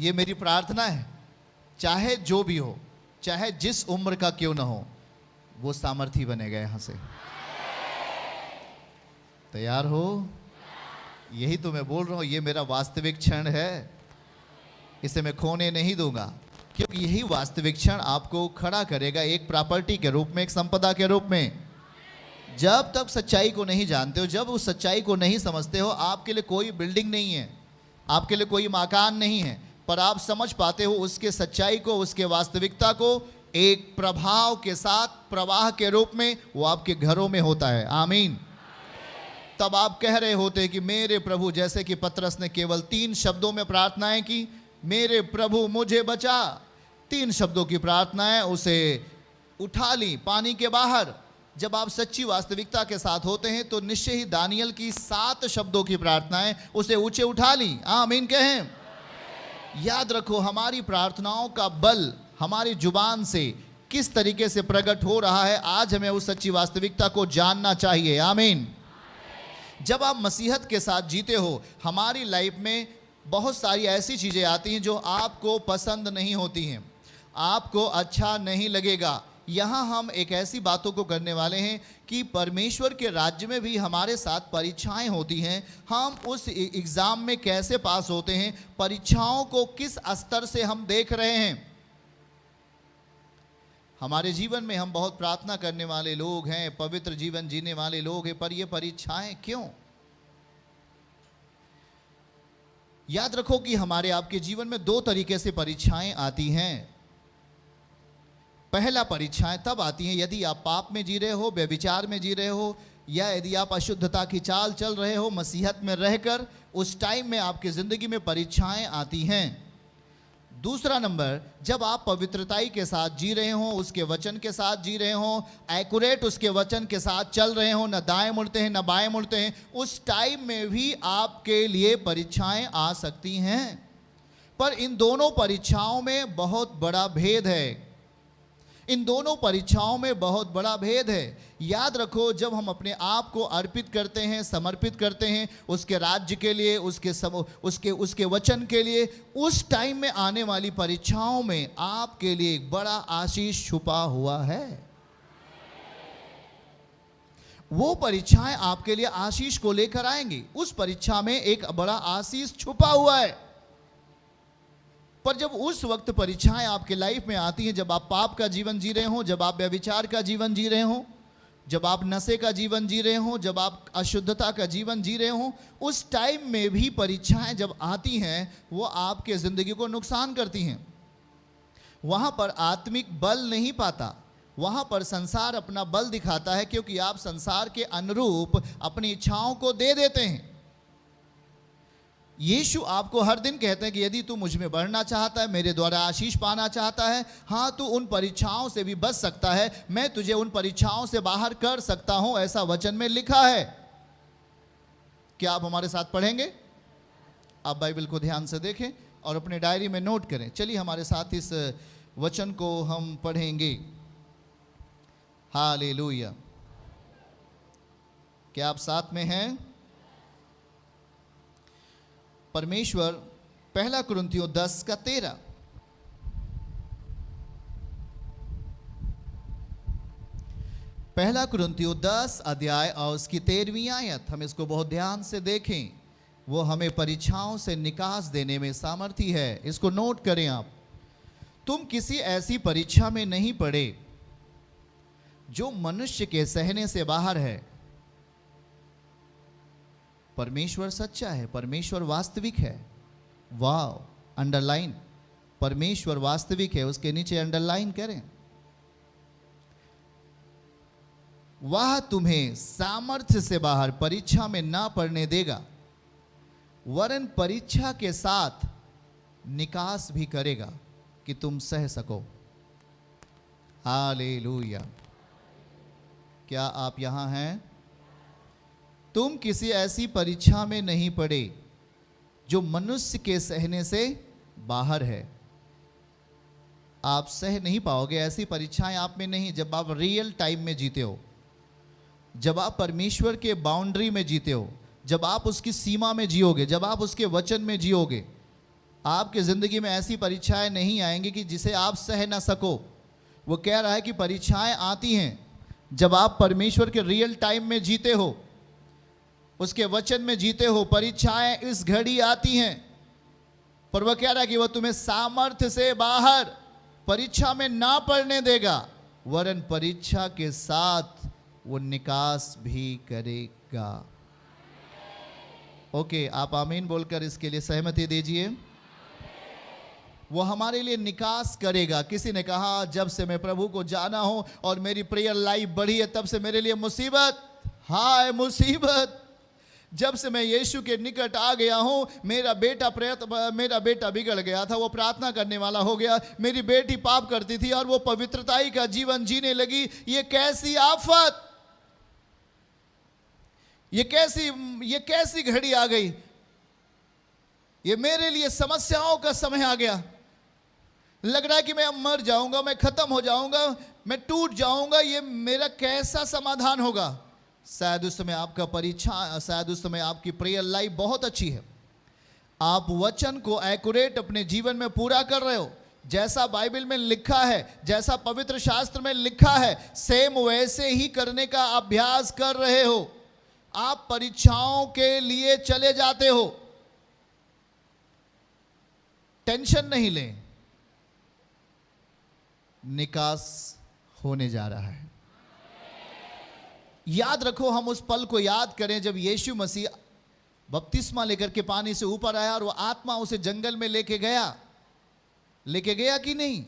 ये मेरी प्रार्थना है, चाहे जो भी हो, चाहे जिस उम्र का क्यों ना हो, वो सामर्थी बनेगा यहां से। तैयार हो? यही तो मैं बोल रहा हूं, ये मेरा वास्तविक क्षण है, इसे मैं खोने नहीं दूंगा, क्योंकि यही वास्तविक क्षण आपको खड़ा करेगा एक प्रॉपर्टी के रूप में, एक संपदा के रूप में। जब तक सच्चाई को नहीं जानते हो, जब उस सच्चाई को नहीं समझते हो, आपके लिए कोई बिल्डिंग नहीं है, आपके लिए कोई मकान नहीं है, पर आप समझ पाते हो उसके सच्चाई को, उसके वास्तविकता को एक प्रभाव के साथ, प्रवाह के रूप में वो आपके घरों में होता है। आमीन। तब आप कह रहे होते कि मेरे प्रभु, जैसे कि पतरस ने केवल 3 शब्दों में प्रार्थनाएं की, मेरे प्रभु मुझे बचा। 3 शब्दों की प्रार्थनाएं उसे उठा ली पानी के बाहर। जब आप सच्ची वास्तविकता के साथ होते हैं तो निश्चय ही दानियल की 7 शब्दों की प्रार्थनाएं उसे ऊंचे उठा ली। आमीन कहें। याद रखो, हमारी प्रार्थनाओं का बल हमारी जुबान से किस तरीके से प्रकट हो रहा है, आज हमें उस सच्ची वास्तविकता को जानना चाहिए। आमीन। जब आप मसीहत के साथ जीते हो, हमारी लाइफ में बहुत सारी ऐसी चीज़ें आती हैं जो आपको पसंद नहीं होती हैं, आपको अच्छा नहीं लगेगा। यहाँ हम एक ऐसी बातों को करने वाले हैं कि परमेश्वर के राज्य में भी हमारे साथ परीक्षाएं होती हैं। हम उस एग्ज़ाम में कैसे पास होते हैं, परीक्षाओं को किस स्तर से हम देख रहे हैं। हमारे जीवन में हम बहुत प्रार्थना करने वाले लोग हैं, पवित्र जीवन जीने वाले लोग हैं, पर ये परीक्षाएं क्यों? याद रखो कि हमारे आपके जीवन में 2 तरीके से परीक्षाएं आती हैं। पहला, परीक्षाएं तब आती हैं यदि आप पाप में जी रहे हो, व्यभिचार में जी रहे हो, या यदि आप अशुद्धता की चाल चल रहे हो मसीहत में रहकर, उस टाइम में आपकी जिंदगी में परीक्षाएं आती हैं। दूसरा नंबर, जब आप पवित्रताई के साथ जी रहे हो, उसके वचन के साथ जी रहे हो, एक्यूरेट उसके वचन के साथ चल रहे हो, न दाएं मुड़ते हैं न बाएं मुड़ते हैं, उस टाइम में भी आपके लिए परीक्षाएं आ सकती हैं। पर इन दोनों परीक्षाओं में बहुत बड़ा भेद है। इन दोनों परीक्षाओं में बहुत बड़ा भेद है। याद रखो, जब हम अपने आप को अर्पित करते हैं, समर्पित करते हैं उसके राज्य के लिए, उसके वचन के लिए, उस टाइम में आने वाली परीक्षाओं में आपके लिए एक बड़ा आशीष छुपा हुआ है। वो परीक्षाएं आपके लिए आशीष को लेकर आएंगी। उस परीक्षा में एक बड़ा आशीष छुपा हुआ है। पर जब उस वक्त परीक्षाएं आपके लाइफ में आती हैं, जब आप पाप का जीवन जी रहे हो, जब आप व्यभिचार का जीवन जी रहे हो, जब आप नशे का जीवन जी रहे हो, जब आप अशुद्धता का जीवन जी रहे हो, उस टाइम में भी परीक्षाएं जब आती हैं, वो आपके ज़िंदगी को नुकसान करती हैं। वहाँ पर आत्मिक बल नहीं पाता, वहाँ पर संसार अपना बल दिखाता है, क्योंकि आप संसार के अनुरूप अपनी इच्छाओं को दे देते हैं। यीशु आपको हर दिन कहते हैं कि यदि तू मुझ में बढ़ना चाहता है, मेरे द्वारा आशीष पाना चाहता है, हाँ, तू उन परीक्षाओं से भी बच सकता है, मैं तुझे उन परीक्षाओं से बाहर कर सकता हूं, ऐसा वचन में लिखा है। क्या आप हमारे साथ पढ़ेंगे? आप बाइबल को ध्यान से देखें और अपने डायरी में नोट करें। चलिए हमारे साथ इस वचन को हम पढ़ेंगे। हालेलुया। क्या आप साथ में हैं? परमेश्वर 1 कुरिन्थियों 10:13, पहला कुरिन्थियों 10 अध्याय और उसकी 13वीं आयत, हम इसको बहुत ध्यान से देखें। वो हमें परीक्षाओं से निकास देने में सामर्थी है। इसको नोट करें आप। तुम किसी ऐसी परीक्षा में नहीं पड़े जो मनुष्य के सहने से बाहर है। परमेश्वर सच्चा है, परमेश्वर वास्तविक है। वाह, अंडरलाइन, परमेश्वर वास्तविक है, उसके नीचे अंडरलाइन करें। वह तुम्हें सामर्थ्य से बाहर परीक्षा में ना पड़ने देगा, वरन परीक्षा के साथ निकास भी करेगा कि तुम सह सको। हालेलुया। क्या आप यहां हैं? तुम किसी ऐसी परीक्षा में नहीं पड़े जो मनुष्य के सहने से बाहर है। आप सह नहीं पाओगे, ऐसी परीक्षाएं आप में नहीं। जब आप रियल टाइम में जीते हो, जब आप परमेश्वर के बाउंड्री में जीते हो, जब आप उसकी सीमा में जियोगे, जब आप उसके वचन में जियोगे, आपकी जिंदगी में ऐसी परीक्षाएं नहीं आएंगी कि जिसे आप सह ना सको। वो कह रहा है कि परीक्षाएं आती हैं जब आप परमेश्वर के रियल टाइम में जीते हो, उसके वचन में जीते हो। परीक्षाएं इस घड़ी आती हैं, पर वह कह रहा है कि वह तुम्हें सामर्थ्य से बाहर परीक्षा में ना पड़ने देगा, वरन परीक्षा के साथ वो निकास भी करेगा। ओके, आप आमीन बोलकर इसके लिए सहमति दीजिए। वो हमारे लिए निकास करेगा। किसी ने कहा जब से मैं प्रभु को जाना हूं और मेरी प्रेयर लाइफ बढ़ी है तब से मेरे लिए मुसीबत, हाय मुसीबत। जब से मैं यीशु के निकट आ गया हूं, मेरा बेटा बिगड़ गया था, वो प्रार्थना करने वाला हो गया। मेरी बेटी पाप करती थी और वो पवित्रताई का जीवन जीने लगी। ये कैसी आफत, ये कैसी घड़ी आ गई। ये मेरे लिए समस्याओं का समय आ गया। लग रहा है कि मैं अब मर जाऊंगा, मैं खत्म हो जाऊंगा, मैं टूट जाऊंगा। ये मेरा कैसा समाधान होगा। शायद उस समय आपका परीक्षा, शायद उस समय आपकी प्रेयर लाइफ बहुत अच्छी है। आप वचन को एक्यूरेट अपने जीवन में पूरा कर रहे हो, जैसा बाइबल में लिखा है, जैसा पवित्र शास्त्र में लिखा है, सेम वैसे ही करने का अभ्यास कर रहे हो। आप परीक्षाओं के लिए चले जाते हो, टेंशन नहीं लें, निकास होने जा रहा है। याद रखो, हम उस पल को याद करें जब यीशु मसीह बपतिस्मा लेकर के पानी से ऊपर आया और वो आत्मा उसे जंगल में लेके गया कि नहीं।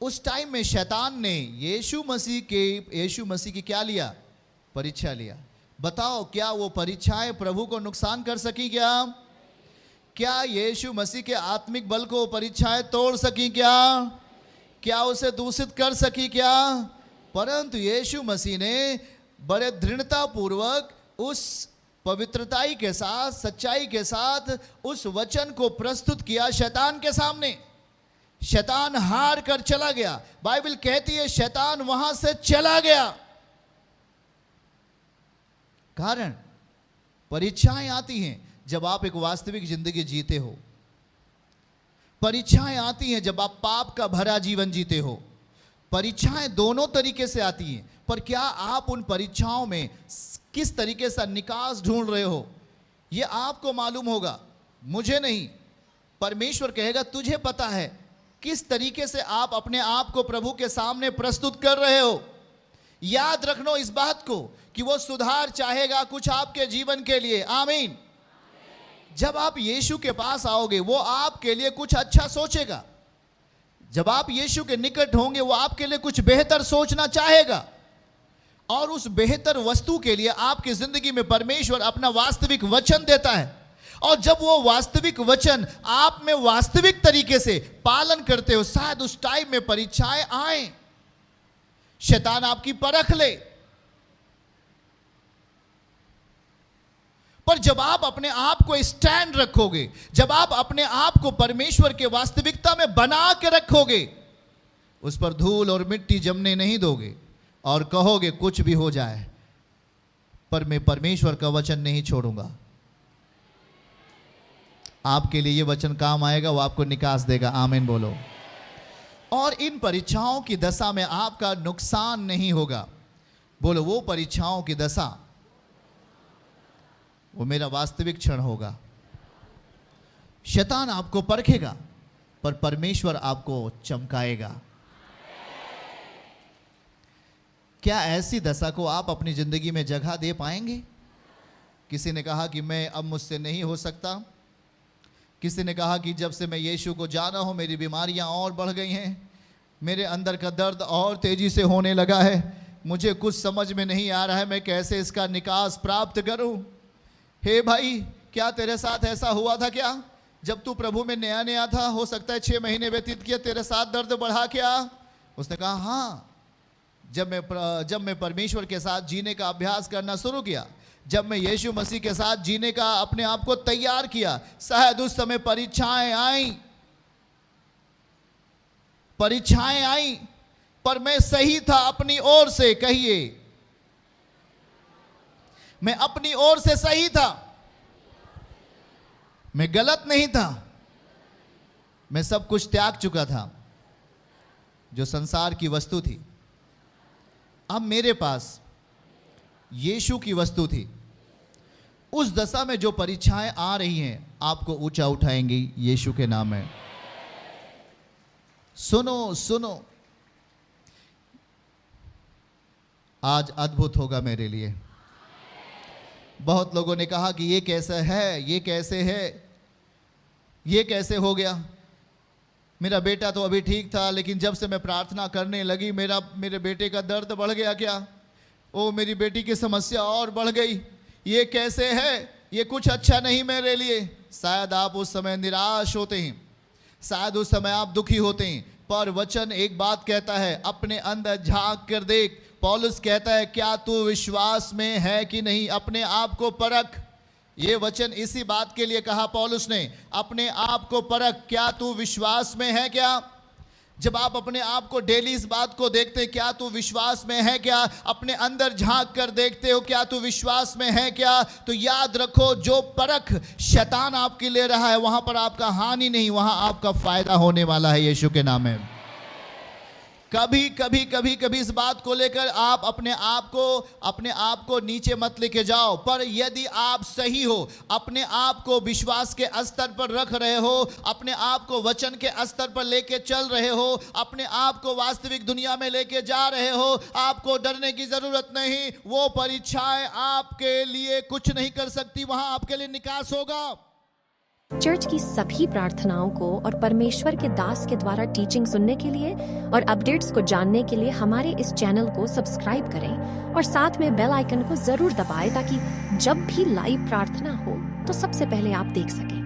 उस टाइम में शैतान ने यीशु मसीह की क्या लिया? परीक्षा लिया। बताओ, क्या वो परीक्षाएं प्रभु को नुकसान कर सकी? क्या यीशु मसीह के आत्मिक बल को परीक्षाएं तोड़ सकी? क्या उसे दूषित कर सकी? परंतु यीशु मसीह ने बड़े दृढ़ता पूर्वक उस पवित्रताई के साथ, सच्चाई के साथ उस वचन को प्रस्तुत किया शैतान के सामने। शैतान हार कर चला गया। बाइबल कहती है शैतान वहां से चला गया। कारण, परीक्षाएं आती हैं जब आप एक वास्तविक जिंदगी जीते हो। परीक्षाएं आती हैं जब आप पाप का भरा जीवन जीते हो। परीक्षाएं दोनों तरीके से आती हैं, पर क्या आप उन परीक्षाओं में किस तरीके से निकास ढूंढ रहे हो, यह आपको मालूम होगा, मुझे नहीं। परमेश्वर कहेगा तुझे पता है किस तरीके से आप अपने आप को प्रभु के सामने प्रस्तुत कर रहे हो। याद रखना इस बात को कि वो सुधार चाहेगा कुछ आपके जीवन के लिए। आमीन। जब आप यीशु के पास आओगे, वो आपके लिए कुछ अच्छा सोचेगा। जब आप यीशु के निकट होंगे, वो आपके लिए कुछ बेहतर सोचना चाहेगा, और उस बेहतर वस्तु के लिए आपकी जिंदगी में परमेश्वर अपना वास्तविक वचन देता है। और जब वो वास्तविक वचन आप में वास्तविक तरीके से पालन करते हो, शायद उस टाइम में परीक्षाएं आए, शैतान आपकी परख ले। पर जब आप अपने आप को स्टैंड रखोगे, जब आप अपने आप को परमेश्वर के वास्तविकता में बना के रखोगे, उस पर धूल और मिट्टी जमने नहीं दोगे और कहोगे कुछ भी हो जाए, पर मैं परमेश्वर का वचन नहीं छोड़ूंगा। आपके लिए ये वचन काम आएगा, वो आपको निकास देगा। आमीन बोलो। और इन परीक्षाओं की दशा में आपका नुकसान नहीं होगा। बोलो, वो परीक्षाओं की दशा, वो मेरा वास्तविक क्षण होगा। शैतान आपको परखेगा, पर परमेश्वर आपको चमकाएगा। क्या ऐसी दशा को आप अपनी जिंदगी में जगह दे पाएंगे? किसी ने कहा कि मैं अब मुझसे नहीं हो सकता। किसी ने कहा कि जब से मैं यीशु को जाना हूं, मेरी बीमारियां और बढ़ गई हैं, मेरे अंदर का दर्द और तेजी से होने लगा है, मुझे कुछ समझ में नहीं आ रहा है मैं कैसे इसका निकास प्राप्त करूं। हे भाई, क्या तेरे साथ ऐसा हुआ था क्या? जब तू प्रभु में नया नया था, हो सकता है 6 महीने व्यतीत किया, तेरे साथ दर्द बढ़ा क्या? उसने कहा हाँ, जब मैं परमेश्वर के साथ जीने का अभ्यास करना शुरू किया, जब मैं यीशु मसीह के साथ जीने का अपने आप को तैयार किया, शायद उस समय परीक्षाएं आई, पर मैं सही था अपनी ओर से। कहिए, मैं अपनी ओर से सही था, मैं गलत नहीं था। मैं सब कुछ त्याग चुका था जो संसार की वस्तु थी। अब मेरे पास यीशु की वस्तु थी। उस दशा में जो परीक्षाएं आ रही हैं आपको ऊंचा उठाएंगी यीशु के नाम में। सुनो सुनो, आज अद्भुत होगा मेरे लिए। बहुत लोगों ने कहा कि ये कैसा है, ये कैसे है, ये कैसे हो गया। मेरा बेटा तो अभी ठीक था, लेकिन जब से मैं प्रार्थना करने लगी मेरे बेटे का दर्द बढ़ गया क्या। ओ मेरी बेटी की समस्या और बढ़ गई। ये कैसे है, ये कुछ अच्छा नहीं मेरे लिए। शायद आप उस समय निराश होते हैं, शायद उस समय आप दुखी होते हैं, पर वचन एक बात कहता है, अपने अंदर झांक कर देख। पौलुस कहता है, क्या तू विश्वास में है कि नहीं, अपने आप को परख। ये वचन इसी बात के लिए कहा पौलुस ने, अपने आप को परख, क्या तू विश्वास में है क्या। जब आप अपने आप को डेली इस बात को देखते हैं, क्या तू विश्वास में है क्या, अपने अंदर झांक कर देखते हो क्या तू विश्वास में है क्या, तो याद रखो जो परख शैतान आपके ले रहा है वहां पर आपका हानि नहीं, वहां आपका फायदा होने वाला है यीशु के नाम में। कभी इस बात को लेकर आप अपने आप को नीचे मत लेके जाओ। पर यदि आप सही हो, अपने आप को विश्वास के स्तर पर रख रहे हो, अपने आप को वचन के स्तर पर लेके चल रहे हो, अपने आप को वास्तविक दुनिया में लेके जा रहे हो, आपको डरने की जरूरत नहीं। वो परीक्षाएं आपके लिए कुछ नहीं कर सकती, वहां आपके लिए निकास होगा। चर्च की सभी प्रार्थनाओं को और परमेश्वर के दास के द्वारा टीचिंग सुनने के लिए और अपडेट्स को जानने के लिए हमारे इस चैनल को सब्सक्राइब करें और साथ में बेल आइकन को जरूर दबाएं ताकि जब भी लाइव प्रार्थना हो तो सबसे पहले आप देख सकें।